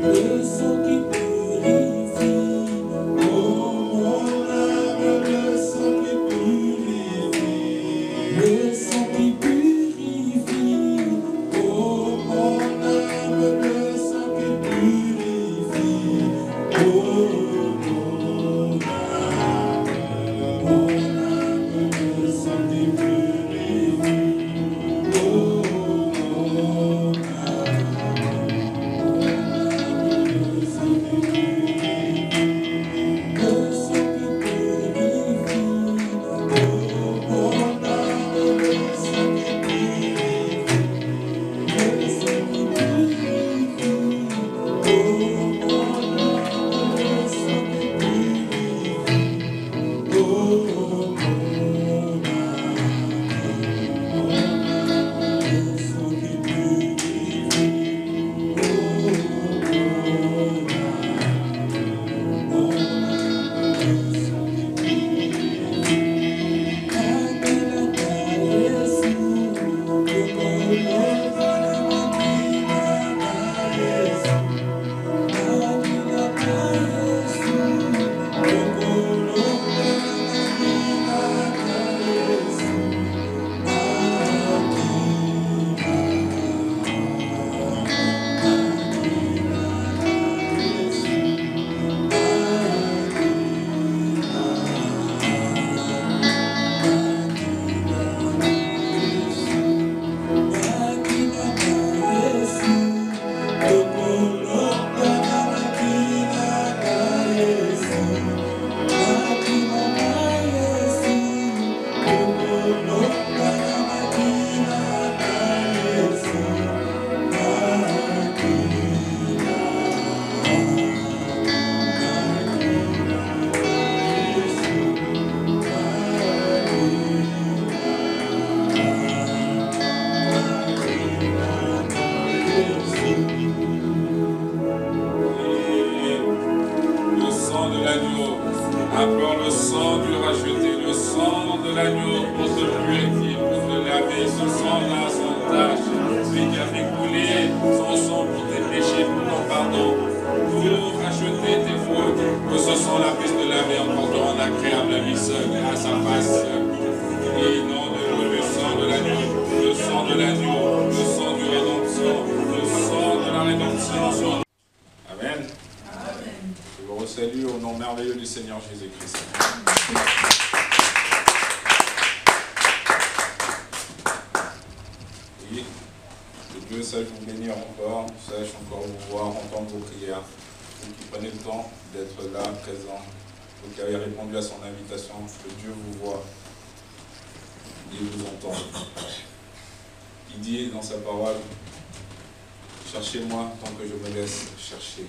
le sang qui purifie. Oh mon âme, le sang qui purifie. Le sang qui purifie. Oh mon âme, le sang qui purifie. Oh mon âme, le sang qui purifie. Oh mon Appelons le sang du racheté, le sang de l'agneau pour te purifier, pour te laver. Ce sang-là sans tache, celui qui a fait couler son sang pour tes péchés, pour ton pardon, pour racheter tes fautes. Que ce sang-là puisse te laver en portant un agréable ami seul à sa face. Et non de le sang de l'agneau, le sang de l'agneau, le sang du rédemption, le sang de la rédemption. Amen. Je vous resalue au nom merveilleux du Seigneur Jésus-Christ. Oui, que Dieu sache vous bénir encore, sache encore vous voir, entendre vos prières. Vous qui prenez le temps d'être là, présent, vous qui avez répondu à son invitation, que Dieu vous voit et vous entend. Il dit dans sa parole, cherchez-moi tant que je me laisse chercher.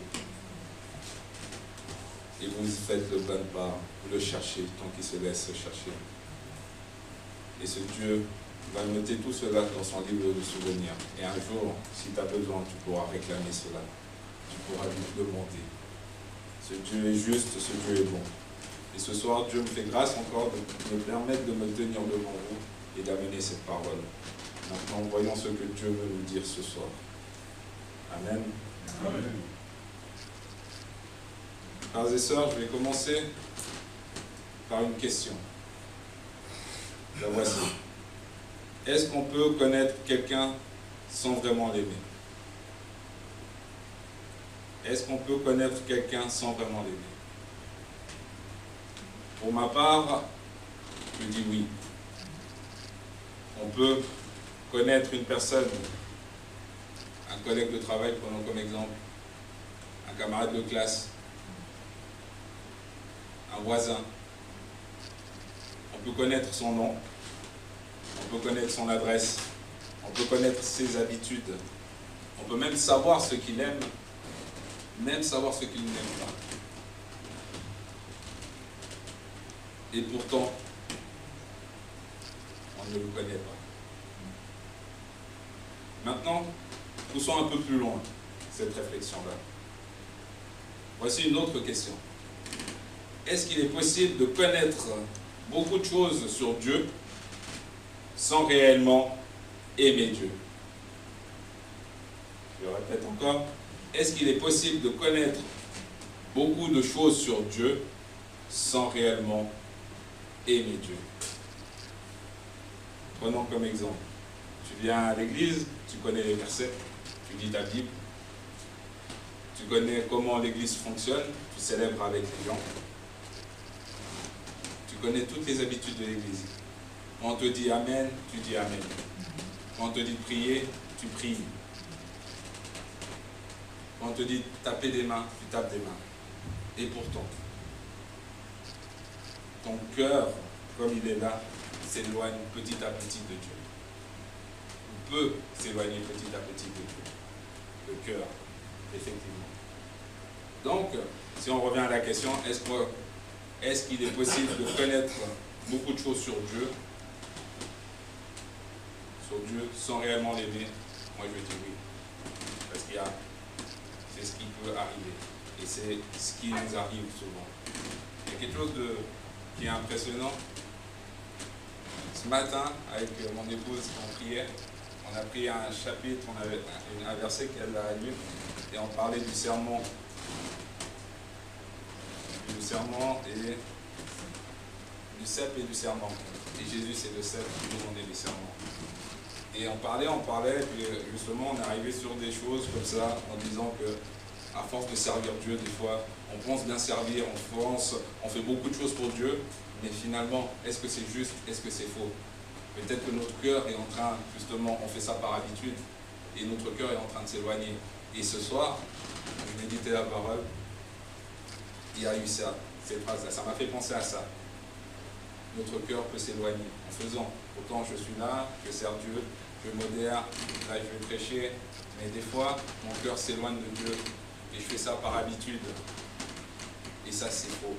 Et vous faites le bon pas, vous le cherchez tant qu'il se laisse chercher. Et ce Dieu va noter tout cela dans son livre de souvenirs. Et un jour, si tu as besoin, tu pourras réclamer cela. Tu pourras lui demander. Ce Dieu est juste, ce Dieu est bon. Et ce soir, Dieu me fait grâce encore de me permettre de me tenir devant vous et d'amener cette parole. Maintenant, voyons ce que Dieu veut nous dire ce soir. Amen. Amen. Frères et sœurs, je vais commencer par une question. La voici. Est-ce qu'on peut connaître quelqu'un sans vraiment l'aimer? Est-ce qu'on peut connaître quelqu'un sans vraiment l'aimer? Pour ma part, je dis oui. On peut connaître une personne, un collègue de travail, prenons comme exemple, un camarade de classe, un voisin. On peut connaître son nom, on peut connaître son adresse, on peut connaître ses habitudes, on peut même savoir ce qu'il aime, même savoir ce qu'il n'aime pas. Et pourtant, on ne le connaît pas. Maintenant, poussons un peu plus loin cette réflexion-là. Voici une autre question. Est-ce qu'il est possible de connaître beaucoup de choses sur Dieu sans réellement aimer Dieu? Je le répète encore. est-ce qu'il est possible de connaître beaucoup de choses sur Dieu sans réellement aimer Dieu? Prenons comme exemple. Tu viens à l'église, tu connais les versets, tu lis ta Bible, tu connais comment l'église fonctionne, tu célèbres avec les gens, tu connais toutes les habitudes de l'église. Quand on te dit Amen, tu dis Amen. Quand on te dit de prier, tu pries. Quand on te dit de taper des mains, tu tapes des mains. Et pourtant, ton cœur, comme il est là, s'éloigne petit à petit de Dieu. Ou peut s'éloigner petit à petit de Dieu. Le cœur, effectivement. Donc, si on revient à la question, est-ce qu'il est possible de connaître beaucoup de choses sur Dieu sans réellement l'aimer? Moi je vais dire oui. Parce qu'il y a, c'est ce qui peut arriver. Et c'est ce qui nous arrive souvent. Il y a quelque chose qui est impressionnant. Ce matin, avec mon épouse, on priait. On a pris un chapitre, on avait un verset qu'elle a lu, et on parlait du serment. Du serment et du cep et du serment. Et Jésus, c'est le cep, tout le monde est le serment. Et on parlait, et puis justement, on est arrivé sur des choses comme ça, en disant que, à force de servir Dieu, des fois, on pense bien servir, on fait beaucoup de choses pour Dieu, mais finalement, est-ce que c'est juste, est-ce que c'est faux? Peut-être que notre cœur est en train, justement, on fait ça par habitude, et notre cœur est en train de s'éloigner. Et ce soir, je méditais la parole, il y a eu ça, cette phrase-là, ça m'a fait penser à ça. Notre cœur peut s'éloigner en faisant. Pourtant, je suis là, je sers Dieu, je modère, là je vais prêcher, mais des fois, mon cœur s'éloigne de Dieu et je fais ça par habitude. Et ça, c'est faux.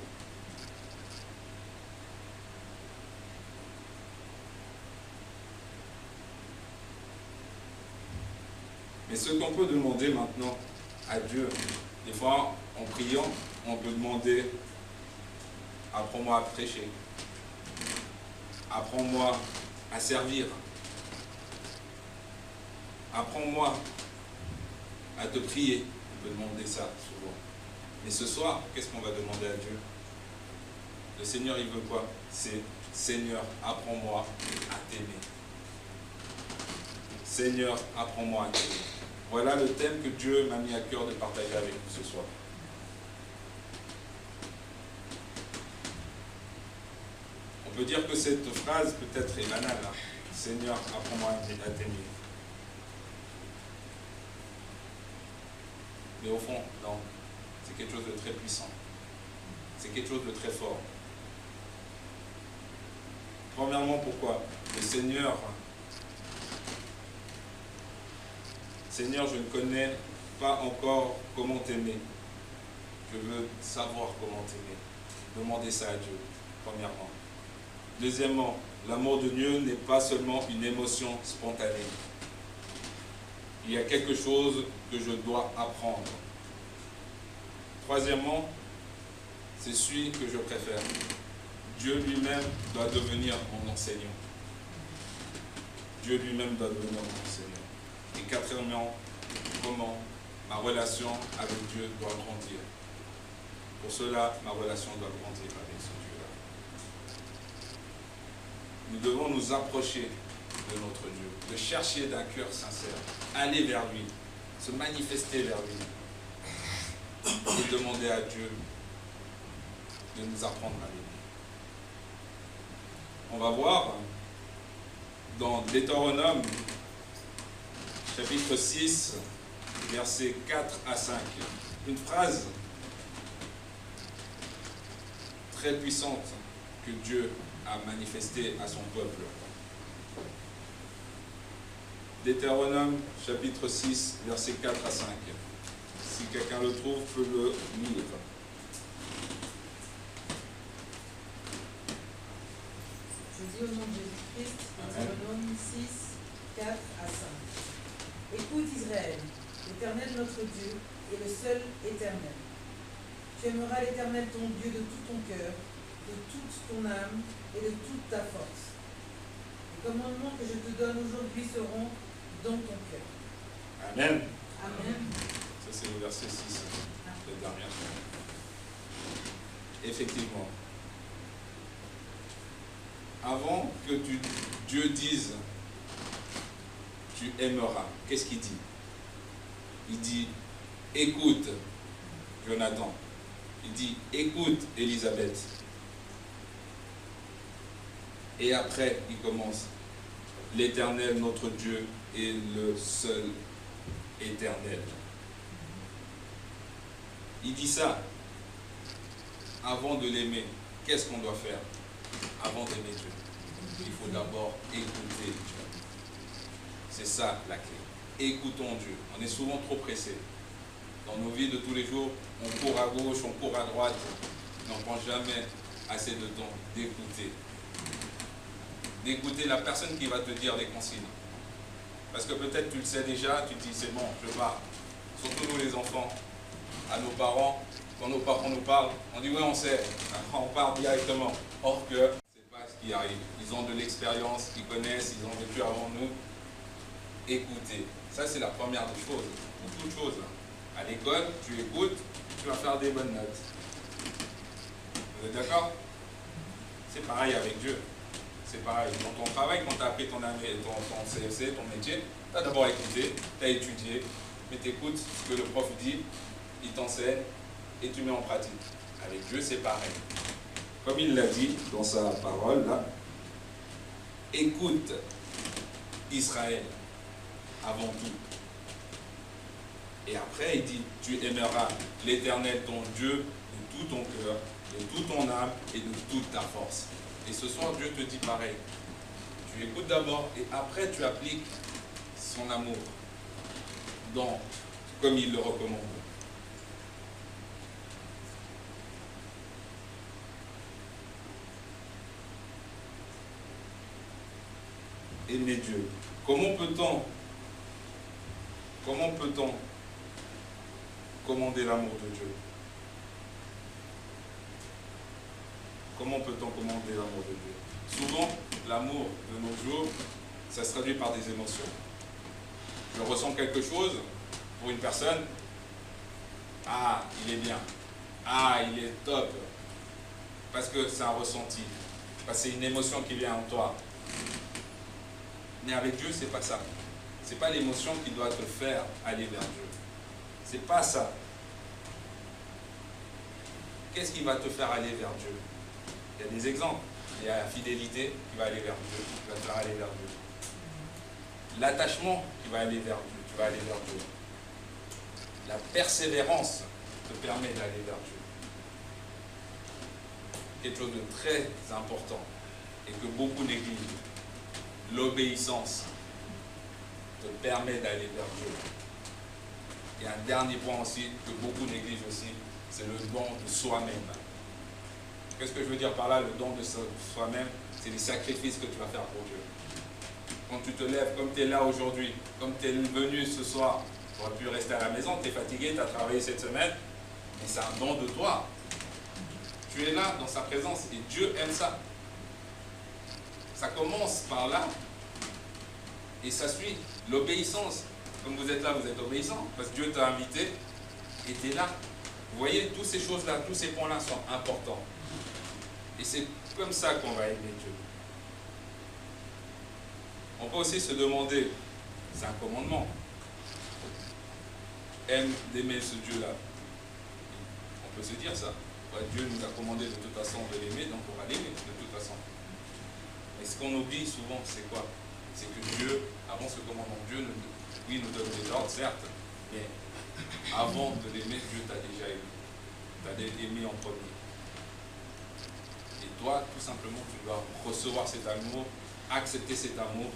Mais ce qu'on peut demander maintenant à Dieu, des fois, en priant, on peut demander « Apprends-moi à prêcher ». Apprends-moi à servir. Apprends-moi à te prier. On peut demander ça souvent. Mais ce soir, qu'est-ce qu'on va demander à Dieu? Le Seigneur, il veut quoi? C'est Seigneur, apprends-moi à t'aimer. Seigneur, apprends-moi à t'aimer. Voilà le thème que Dieu m'a mis à cœur de partager avec vous ce soir. On peut dire que cette phrase peut-être est banale. Hein. Seigneur, apprends-moi à t'aimer. Mais au fond, non. C'est quelque chose de très puissant. C'est quelque chose de très fort. Premièrement, pourquoi? Le Seigneur, je ne connais pas encore comment t'aimer. Je veux savoir comment t'aimer. Demandez ça à Dieu, premièrement. Deuxièmement, l'amour de Dieu n'est pas seulement une émotion spontanée. Il y a quelque chose que je dois apprendre. Troisièmement, c'est celui que je préfère. Dieu lui-même doit devenir mon enseignant. Dieu lui-même doit devenir mon enseignant. Et quatrièmement, comment ma relation avec Dieu doit grandir. Pour cela, ma relation doit grandir avec ce Dieu-là. Nous devons nous approcher de notre Dieu, de chercher d'un cœur sincère, aller vers lui, se manifester vers lui et demander à Dieu de nous apprendre à l'aimer. On va voir dans Deutéronome, chapitre 6, versets 4 à 5, une phrase très puissante que Dieu a manifestée à son peuple. Deutéronome, chapitre 6, versets 4 à 5. Si quelqu'un le trouve, peut le lire. Je dis au nom de Jésus-Christ, Deutéronome 6, 4 à 5. Écoute Israël, l'Éternel notre Dieu est le seul éternel. Tu aimeras l'Éternel ton Dieu de tout ton cœur, de toute ton âme et de toute ta force. Les commandements que je te donne aujourd'hui seront dans ton cœur. Amen. Amen. Ça, c'est le verset verset 6, le dernier. Effectivement. Avant que Dieu dise tu aimeras, qu'est-ce qu'il dit? Il dit écoute Jonathan. Il dit écoute Élisabeth. Et après il commence l'Éternel notre Dieu est le seul éternel. Il dit ça avant de l'aimer. Qu'est-ce qu'on doit faire avant d'aimer Dieu? Il faut d'abord écouter Dieu. C'est ça la clé. Écoutons Dieu. On est souvent trop pressés. Dans nos vies de tous les jours, on court à gauche, on court à droite. Mais on ne prend jamais assez de temps d'écouter. D'écouter la personne qui va te dire les consignes. Parce que peut-être tu le sais déjà, tu te dis c'est bon, je pars. Surtout nous les enfants, à nos parents, quand nos parents nous parlent, on dit oui on sait, on part directement. Or que c'est pas ce qui arrive. Ils ont de l'expérience, ils connaissent, ils ont vécu avant nous. Écoutez, ça c'est la première des choses. Beaucoup de choses. À l'école, tu écoutes, tu vas faire des bonnes notes. Vous êtes d'accord? C'est pareil avec Dieu. C'est pareil. Dans ton travail, quand tu as appris ton CFC, ton métier, tu as d'abord écouté, tu as étudié, mais tu écoutes ce que le prof dit, il t'enseigne et tu mets en pratique. Avec Dieu, c'est pareil. Comme il l'a dit dans sa parole, là, écoute Israël avant tout. Et après, il dit, tu aimeras l'Éternel, ton Dieu, de tout ton cœur, de toute ton âme et de toute ta force. Et ce soir, Dieu te dit pareil. Tu écoutes d'abord et après, tu appliques son amour comme il le recommande. Aimer Dieu. Comment peut-on commander l'amour de Dieu? Comment peut-on commander l'amour de Dieu? Souvent, l'amour de nos jours, ça se traduit par des émotions. Je ressens quelque chose pour une personne. Ah, il est bien. Ah, il est top. Parce que c'est un ressenti. Parce que c'est une émotion qui vient en toi. Mais avec Dieu, c'est pas ça. C'est pas l'émotion qui doit te faire aller vers Dieu. C'est pas ça. Qu'est-ce qui va te faire aller vers Dieu? Il y a des exemples. Il y a la fidélité qui va aller vers Dieu, qui va te faire aller vers Dieu. L'attachement qui va aller vers Dieu, tu vas aller vers Dieu. La persévérance te permet d'aller vers Dieu. Quelque chose de très important et que beaucoup négligent. L'obéissance te permet d'aller vers Dieu. Et un dernier point aussi que beaucoup négligent aussi, c'est le don de soi-même. Qu'est-ce que je veux dire par là, le don de soi-même? C'est les sacrifices que tu vas faire pour Dieu. Quand tu te lèves, comme tu es là aujourd'hui, comme tu es venu ce soir, tu aurais pu rester à la maison, tu es fatigué, tu as travaillé cette semaine, mais c'est un don de toi. Tu es là dans sa présence et Dieu aime ça. Ça commence par là et ça suit. L'obéissance. Comme vous êtes là, vous êtes obéissant parce que Dieu t'a invité et tu es là. Vous voyez, toutes ces choses-là, tous ces points-là sont importants. Et c'est comme ça qu'on va aimer Dieu. On peut aussi se demander, c'est un commandement, aime d'aimer ce Dieu-là. On peut se dire ça. Ouais, Dieu nous a commandé de toute façon de l'aimer, donc on va l'aimer de toute façon. Mais ce qu'on oublie souvent, c'est quoi? C'est que Dieu, avant ce commandement, Dieu nous donne des ordres, certes, mais avant de l'aimer, Dieu t'a déjà aimé. T'a aimé en premier. Et toi, tout simplement, tu dois recevoir cet amour, accepter cet amour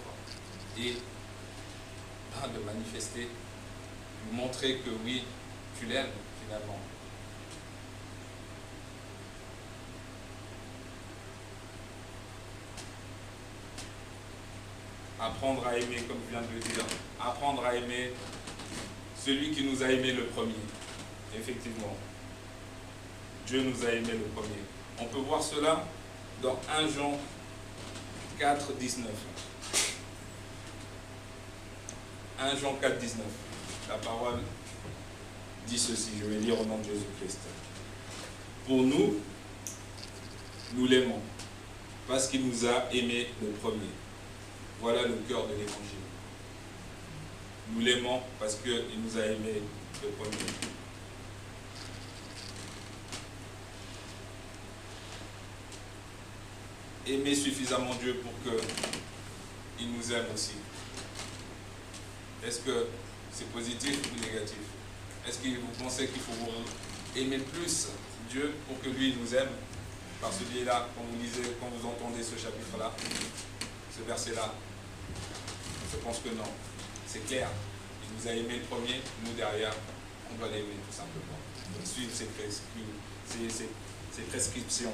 et de manifester, lui montrer que oui, tu l'aimes finalement. Apprendre à aimer, comme je viens de le dire, apprendre à aimer celui qui nous a aimé le premier. Effectivement, Dieu nous a aimé le premier. On peut voir cela dans 1 Jean 4, 19. 1 Jean 4, 19. La parole dit ceci, je vais lire au nom de Jésus-Christ. Pour nous, nous l'aimons, parce qu'il nous a aimés le premier. Voilà le cœur de l'évangile. Nous l'aimons parce qu'il nous a aimés le premier. Aimer suffisamment Dieu pour qu'il nous aime aussi. Est-ce que c'est positif ou négatif? Est-ce que vous pensez qu'il faut aimer plus Dieu pour que lui nous aime? Par ce biais-là, quand vous lisez, quand vous entendez ce chapitre-là, ce verset-là, je pense que non. C'est clair. Il nous a aimé le premier, nous derrière, on doit l'aimer tout simplement. Donc suivre ses prescriptions.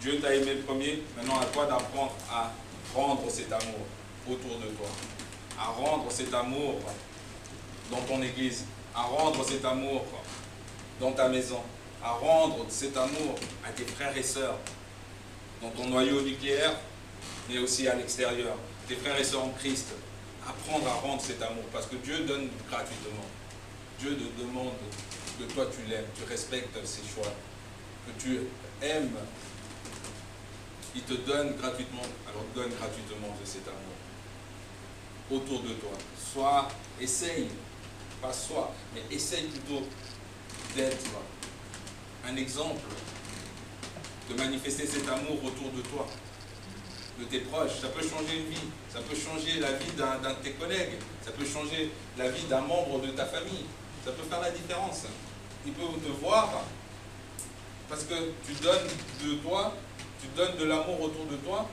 Dieu t'a aimé le premier, maintenant à toi d'apprendre à rendre cet amour autour de toi. À rendre cet amour dans ton église. À rendre cet amour dans ta maison. À rendre cet amour à tes frères et sœurs. Dans ton noyau nucléaire, mais aussi à l'extérieur. Tes frères et sœurs en Christ. Apprendre à rendre cet amour. Parce que Dieu donne gratuitement. Dieu te demande que toi tu l'aimes. Tu respectes ses choix. Que tu aimes. Il te donne gratuitement. Alors donne gratuitement de cet amour. Autour de toi. Essaye. Pas mais essaye plutôt d'être un exemple. De manifester cet amour autour de toi. De tes proches, ça peut changer une vie, ça peut changer la vie d'un de tes collègues, ça peut changer la vie d'un membre de ta famille, ça peut faire la différence. Il peut te voir parce que tu donnes de toi, tu donnes de l'amour autour de toi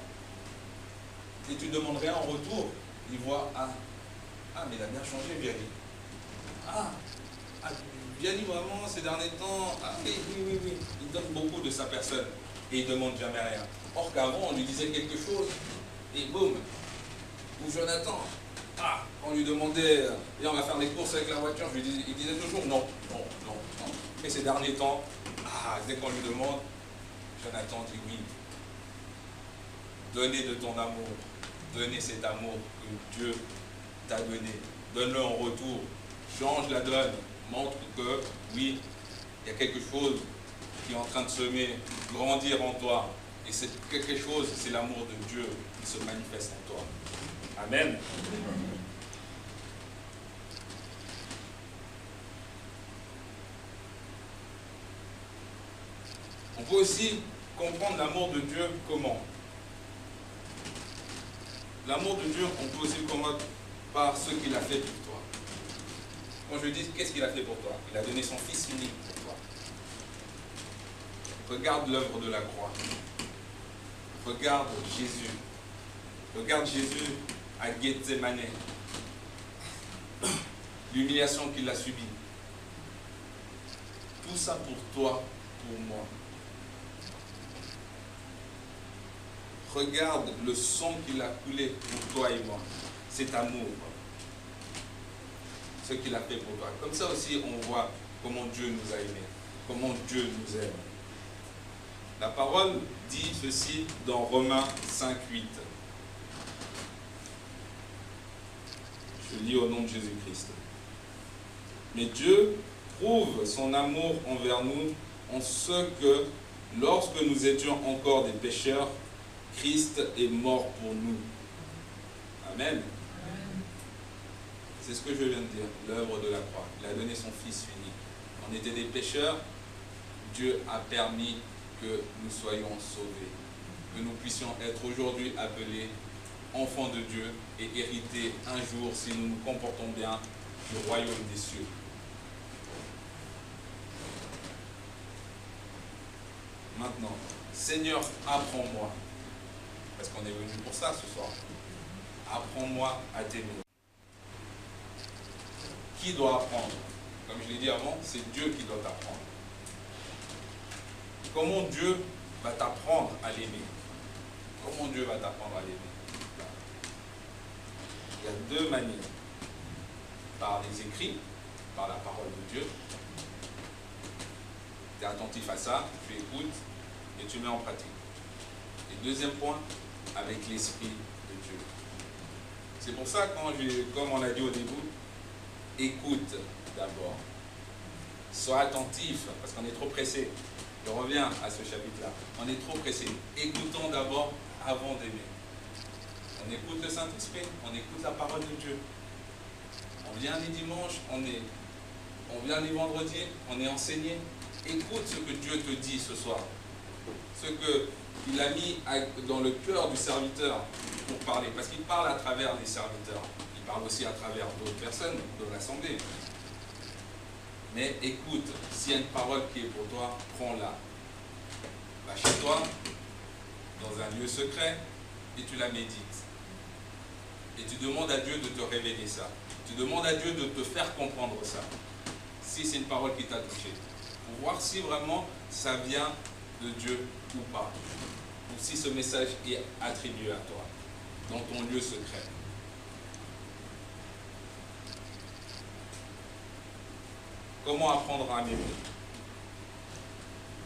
et tu ne demandes rien en retour. Il voit, mais il a bien changé, Vianney. Vianney vraiment ces derniers temps, oui, il donne beaucoup de sa personne et il ne demande jamais rien. Or qu'avant, on lui disait quelque chose, et boum, ou Jonathan, on lui demandait, et on va faire les courses avec la voiture, il disait toujours non. Mais ces derniers temps, dès qu'on lui demande, Jonathan dit oui. Donnez de ton amour, donnez cet amour que Dieu t'a donné, donne-le en retour, change la donne, montre que oui, il y a quelque chose qui est en train de semer, grandir en toi. Et c'est quelque chose, c'est l'amour de Dieu qui se manifeste en toi. Amen. On peut aussi comprendre l'amour de Dieu comment? L'amour de Dieu, on peut aussi le comprendre par ce qu'il a fait pour toi. Quand je dis qu'est-ce qu'il a fait pour toi? Il a donné son Fils unique pour toi. Regarde l'œuvre de la croix. Regarde Jésus. Regarde Jésus à Gethsémane. L'humiliation qu'il a subie. Tout ça pour toi, pour moi. Regarde le sang qu'il a coulé pour toi et moi. Cet amour. Ce qu'il a fait pour toi. Comme ça aussi, on voit comment Dieu nous a aimés. Comment Dieu nous aime. La parole dit ceci dans Romains 5:8. Je lis au nom de Jésus-Christ. Mais Dieu prouve son amour envers nous en ce que, lorsque nous étions encore des pécheurs, Christ est mort pour nous. Amen. C'est ce que je viens de dire, l'œuvre de la croix. Il a donné son Fils unique. On était des pécheurs, Dieu a permis que nous soyons sauvés, que nous puissions être aujourd'hui appelés enfants de Dieu et hériter un jour, si nous nous comportons bien, du royaume des cieux. Maintenant, Seigneur, apprends-moi, parce qu'on est venu pour ça ce soir, apprends-moi à t'aimer. Qui doit apprendre? Comme je l'ai dit avant, c'est Dieu qui doit t'apprendre. Comment Dieu va t'apprendre à l'aimer? Comment Dieu va t'apprendre à l'aimer? Il y a deux manières. Par les écrits, par la parole de Dieu. Tu es attentif à ça, tu écoutes et tu mets en pratique. Et deuxième point, avec l'Esprit de Dieu. C'est pour ça, comme on a dit au début, écoute d'abord. Sois attentif, parce qu'on est trop pressé. Je reviens à ce chapitre-là. On est trop pressé. Écoutons d'abord avant d'aimer. On écoute le Saint-Esprit, on écoute la parole de Dieu. On vient les dimanches, on vient les vendredis, on est enseigné. Écoute ce que Dieu te dit ce soir. Ce qu'il a mis dans le cœur du serviteur pour parler. Parce qu'il parle à travers les serviteurs. Il parle aussi à travers d'autres personnes de l'Assemblée. Mais écoute, s'il y a une parole qui est pour toi, prends-la. Va chez toi, dans un lieu secret, et tu la médites. Et tu demandes à Dieu de te révéler ça. Tu demandes à Dieu de te faire comprendre ça. Si c'est une parole qui t'a touché. Pour voir si vraiment ça vient de Dieu ou pas. Ou si ce message est attribué à toi, dans ton lieu secret. Comment apprendre à aimer?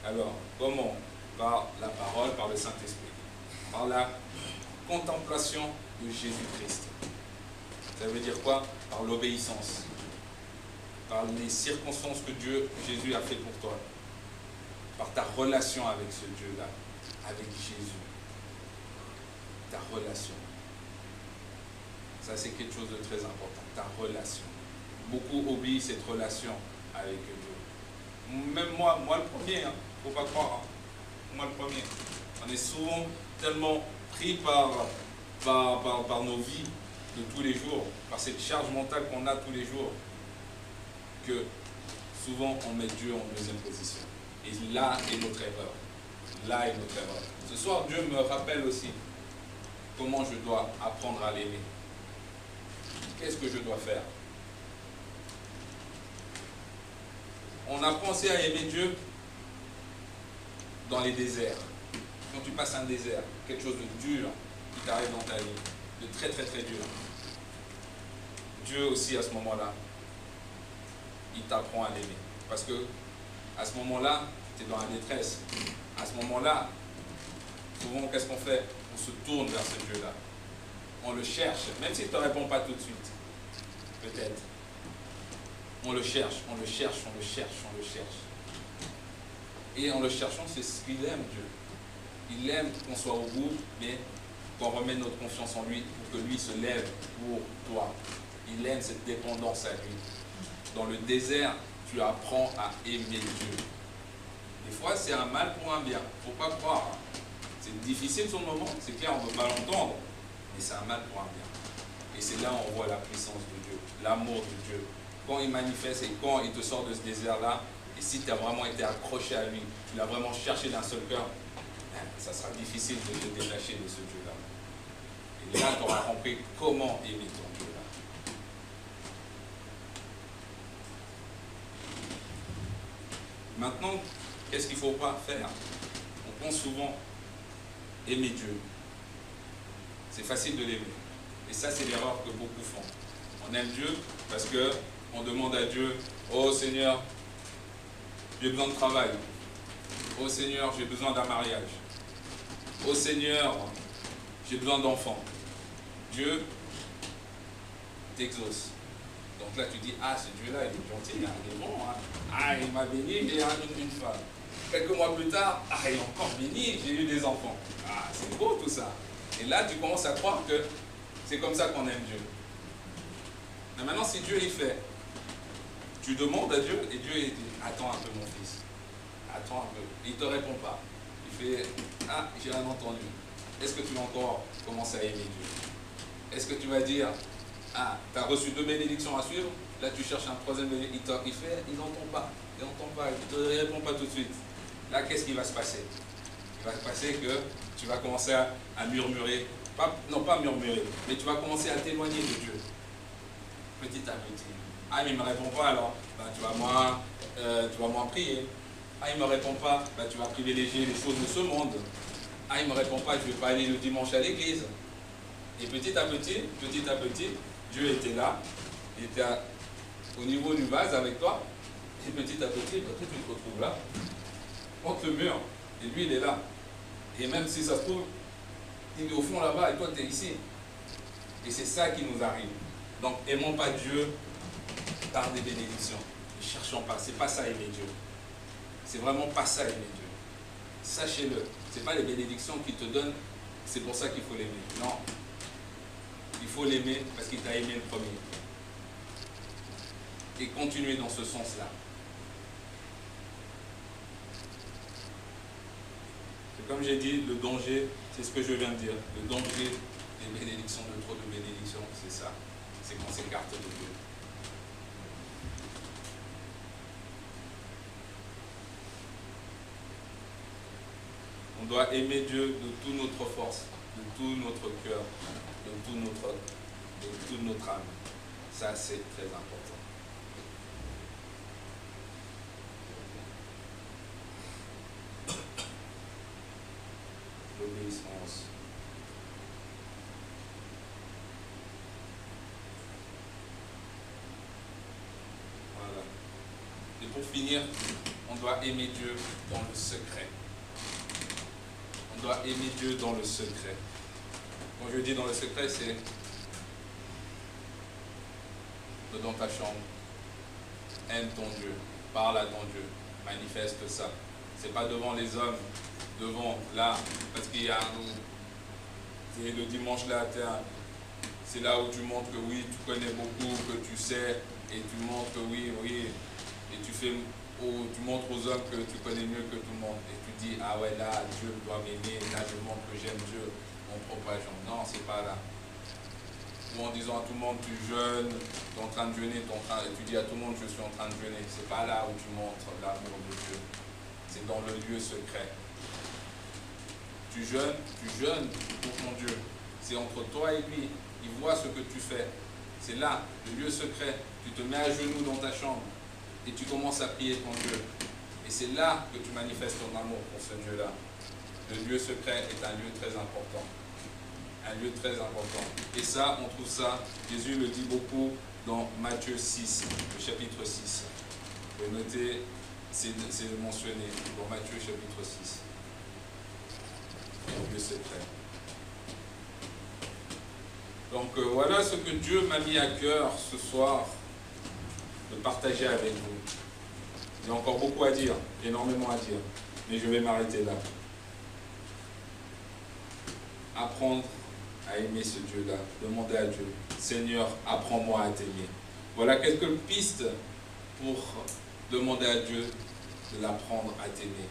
Alors, comment? Par la parole, par le Saint-Esprit. Par la contemplation de Jésus-Christ. Ça veut dire quoi? Par l'obéissance. Par les circonstances que Jésus a fait pour toi. Par ta relation avec ce Dieu-là. Avec Jésus. Ta relation. Ça, c'est quelque chose de très important. Ta relation. Beaucoup oublient cette relation avec Dieu. Même moi le premier, hein, faut pas croire. Hein. Moi le premier. On est souvent tellement pris par nos vies de tous les jours, par cette charge mentale qu'on a tous les jours, que souvent on met Dieu en deuxième position. Et là est notre erreur. Là est notre erreur. Ce soir, Dieu me rappelle aussi comment je dois apprendre à l'aimer. Qu'est-ce que je dois faire? On apprend aussi à aimer Dieu dans les déserts. Quand tu passes un désert, quelque chose de dur qui t'arrive dans ta vie, de très très très dur. Dieu aussi à ce moment-là, il t'apprend à l'aimer. Parce que à ce moment-là, tu es dans la détresse. À ce moment-là, souvent qu'est-ce qu'on fait? On se tourne vers ce Dieu-là. On le cherche, même s'il ne te répond pas tout de suite. Peut-être. On le cherche, on le cherche, on le cherche, on le cherche. Et en le cherchant, c'est ce qu'il aime, Dieu. Il aime qu'on soit au bout, mais qu'on remette notre confiance en lui pour que lui se lève pour toi. Il aime cette dépendance à lui. Dans le désert, tu apprends à aimer Dieu. Des fois, c'est un mal pour un bien. Il ne faut pas croire. C'est difficile sur le moment, c'est clair, on ne peut pas l'entendre, mais c'est un mal pour un bien. Et c'est là où on voit la puissance de Dieu, l'amour de Dieu. Quand il manifeste et quand il te sort de ce désert-là, et si tu as vraiment été accroché à lui, tu l'as vraiment cherché d'un seul cœur, ça sera difficile de te détacher de ce Dieu-là. Et là, tu auras compris comment aimer ton Dieu-là. Maintenant, qu'est-ce qu'il ne faut pas faire? On pense souvent aimer Dieu. C'est facile de l'aimer. Et ça, c'est l'erreur que beaucoup font. On aime Dieu parce qu'on demande à Dieu, oh Seigneur, j'ai besoin de travail. Oh Seigneur, j'ai besoin d'un mariage. Oh Seigneur, j'ai besoin d'enfants. Dieu t'exauce. Donc là, tu dis, ah, ce Dieu-là, il est gentil, il est bon. Hein. Ah, il m'a béni, j'ai une femme. Quelques mois plus tard, ah, il est encore béni, j'ai eu des enfants. Ah, c'est beau tout ça. Et là, tu commences à croire que c'est comme ça qu'on aime Dieu. Mais maintenant, si Dieu il fait, tu demandes à Dieu et Dieu il dit, attends un peu mon fils. Attends un peu. Il ne te répond pas. Il fait, ah, j'ai rien entendu. Est-ce que tu vas encore commencer à aimer Dieu? Est-ce que tu vas dire, ah, tu as reçu 2 bénédictions à suivre, là tu cherches un 3e bénédiction, il n'entend pas, il ne te répond pas tout de suite. Là, qu'est-ce qui va se passer? Il va se passer que tu vas commencer à murmurer, non pas murmurer, mais tu vas commencer à t'éloigner de Dieu, petit à petit. Ah, mais il ne me répond pas, alors bah, tu vas moins prier. Ah, il ne me répond pas, bah, tu vas privilégier les choses de ce monde. Ah, il ne me répond pas, je ne vais pas aller le dimanche à l'église. Et petit à petit, Dieu était là, il était au niveau du vase avec toi, et petit à petit, bah, tu te retrouves là, contre le mur, et lui il est là. Et même si ça se trouve, il est au fond là-bas, et toi tu es ici. Et c'est ça qui nous arrive. Donc aimons pas Dieu par des bénédictions. Ne cherchons pas, c'est pas ça aimer Dieu. C'est vraiment pas ça aimer Dieu. Sachez-le, c'est pas les bénédictions qu'il te donne, c'est pour ça qu'il faut l'aimer. Non. Il faut l'aimer parce qu'il t'a aimé le premier. Et continuer dans ce sens-là. C'est comme j'ai dit, le danger, c'est ce que je viens de dire. Le danger des bénédictions, de trop de bénédictions, c'est ça. C'est qu'on s'écarte de Dieu. On doit aimer Dieu de toute notre force, de tout notre cœur, de toute notre âme. Ça, c'est très important. L'obéissance. Voilà. Et pour finir, on doit aimer Dieu dans le secret. On doit aimer Dieu dans le secret. Quand je dis dans le secret, c'est dans ta chambre. Aime ton Dieu. Parle à ton Dieu. Manifeste ça. C'est pas devant les hommes, devant là, parce qu'il y a le dimanche là, c'est là où tu montres que oui, tu connais beaucoup, que tu sais, et tu montres que oui, et tu montres aux hommes que tu connais mieux que tout le monde, et tu dis, ah ouais, là, Dieu doit m'aimer, là, je montre que j'aime Dieu, mon propre agent. Non, c'est pas là. Ou en disant à tout le monde, tu jeûnes, tu es en train de jeûner, et tu dis à tout le monde, je suis en train de jeûner. C'est pas là où tu montres l'amour de Dieu. C'est dans le lieu secret. Tu jeûnes pour ton Dieu. C'est entre toi et lui. Il voit ce que tu fais. C'est là, le lieu secret. Tu te mets à genoux dans ta chambre et tu commences à prier ton Dieu. Et c'est là que tu manifestes ton amour pour ce Dieu-là. Le lieu secret est un lieu très important. Un lieu très important. Et ça, on trouve ça, Jésus le dit beaucoup dans Matthieu 6, le chapitre 6. Vous pouvez noter, c'est mentionné dans Matthieu chapitre 6. Le lieu secret. Donc voilà ce que Dieu m'a mis à cœur ce soir de partager avec vous. Il y a encore beaucoup à dire, énormément à dire, mais je vais m'arrêter là. Apprendre à aimer ce Dieu-là, demander à Dieu, Seigneur, apprends-moi à t'aimer. Voilà quelques pistes pour demander à Dieu de l'apprendre à t'aimer.